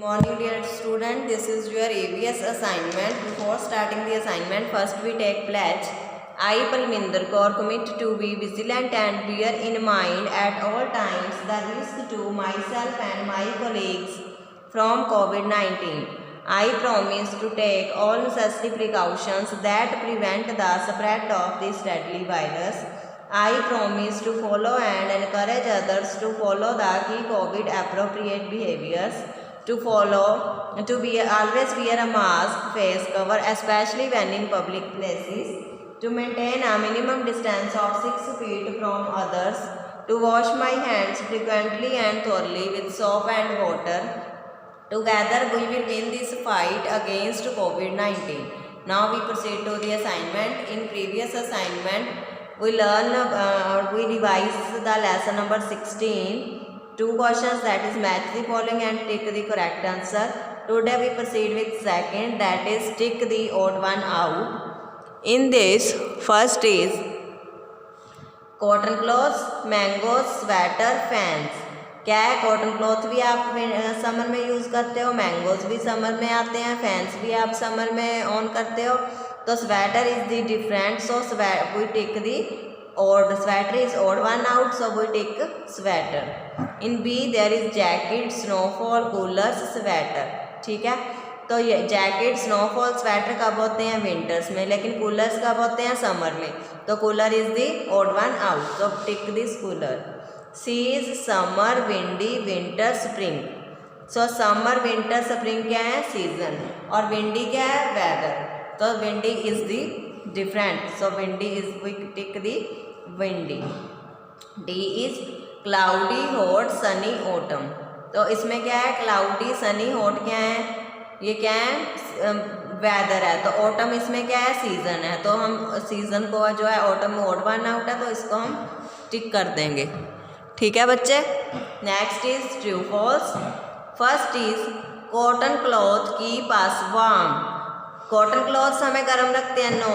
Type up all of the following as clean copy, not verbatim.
Morning dear student, this is your ABS assignment. Before starting the assignment, first we take pledge. I, Palminder Kaur, commit to be vigilant and bear in mind at all times the risk to myself and my colleagues from COVID-19. I promise to take all necessary precautions that prevent the spread of this deadly virus. I promise to follow and encourage others to follow the key COVID appropriate behaviors. To always wear a mask, face cover, especially when in public places. To maintain a minimum distance of 6 feet from others. To wash my hands frequently and thoroughly with soap and water. Together we will win this fight against COVID-19. Now we proceed to the assignment. In previous assignment, we revised the lesson number 16. 2 questions, that is match the following and tick the correct answer. Today we proceed with second, that is tick the odd one out. In this, first is cotton clothes, mangoes, sweater, fans. क्या है? Cotton cloth भी आप summer में use करते हो, mangoes भी summer में आते हैं, फैंस भी आप समर में ऑन करते हो. तो sweater is the different, so we tick the odd. Sweater is odd one out, so we take sweater. In B there is jacket, snowfall, coolers, sweater. ठीक है, तो ये जैकेट, स्नोफॉल, स्वेटर कब होते हैं? विंटर्स में. लेकिन कूलर्स कब होते हैं? समर में. तो cooler is the odd one out, so tick this cooler. C is summer, windy, winter, spring. So summer, winter, spring क्या है? सीजन. और विंडी क्या है? वेदर. तो windy is the different, so windy is we tick the windy. D is cloudy, hot, sunny, autumn. तो इसमें क्या है? क्लाउडी, सनी, हॉट क्या है? ये क्या है? वेदर है. तो ऑटम इसमें क्या है? सीजन है. तो हम सीजन को जो है ऑटम में ऑड वन आउट है, तो इसको हम टिक कर देंगे. ठीक है बच्चे. Next is true false. First is cotton cloth keep us warm. Cotton clothes हमें गर्म रखते हैं. नो.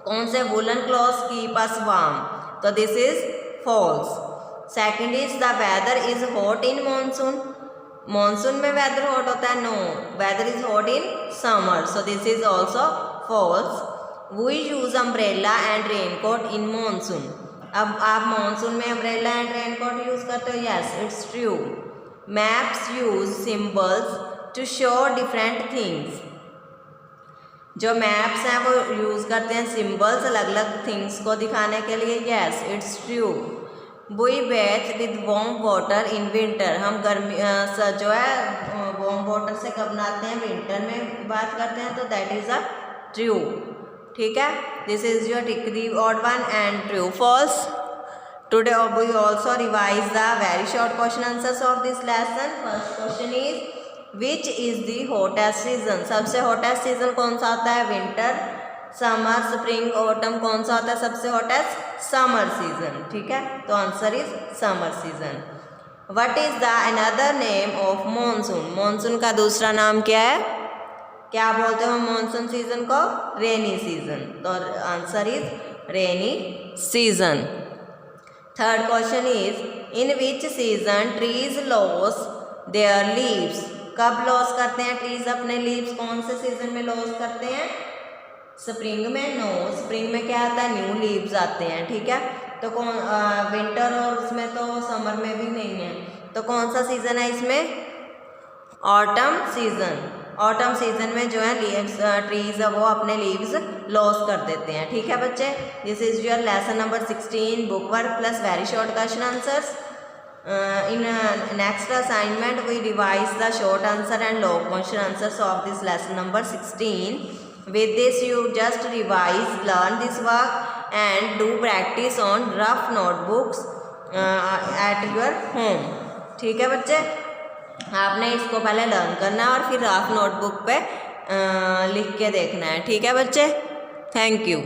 कौन से? Woollen clothes keep us warm. तो this is false. Second is the weather is hot in monsoon. Monsoon में weather hot होता है? No. Weather is hot in summer, so this is also false. We use umbrella and raincoat in monsoon. अब आप monsoon में umbrella and raincoat use करते हो? Yes, it's true. Maps use symbols to show different things. जो maps हैं वो use करते हैं सिम्बल्स अलग अलग थिंग्स को दिखाने के लिए. Yes, it's true. We bathe with warm water in winter. हम गर्मी जो है वार्म वाटर से कब नहाते हैं? विंटर में बात करते हैं. तो दैट इज़ अ ट्रू. ठीक है. This is your tick the odd one and true false. Today we also revise the very short question answers of this lesson. First question is which is the hottest season. सबसे hottest season कौन सा होता है? Winter. Summer, spring, autumn कौन सा होता है सबसे हॉटेस्ट? Summer season. ठीक है, तो answer is summer season. What is the another name of monsoon. Monsoon का दूसरा नाम क्या है? क्या बोलते हो मॉनसून सीजन को? Rainy season. तो answer is rainy season. Third question is in which season trees loss their leaves. कब लॉस करते हैं ट्रीज अपने लीव्स? कौन से सीजन में लॉस करते हैं? स्प्रिंग में? नो. स्प्रिंग में क्या आता है? न्यू लीव्स आते हैं. ठीक है, तो कौन विंटर और उसमें तो समर में भी नहीं है. तो कौन सा सीजन है इसमें? Autumn season. ऑटम सीजन में जो है लीव्स ट्रीज वो अपने लीव्स लॉस कर देते हैं. ठीक है बच्चे. This is your lesson number 16 book work plus very short question answers. In next assignment we revise the short answer and long question answers of this lesson number 16. With this you just revise, learn this work and do practice on rough notebooks at your home. ठीक है बच्चे, आपने इसको पहले learn करना है और फिर रफ नोटबुक पे लिख के देखना है. ठीक है बच्चे. Thank you.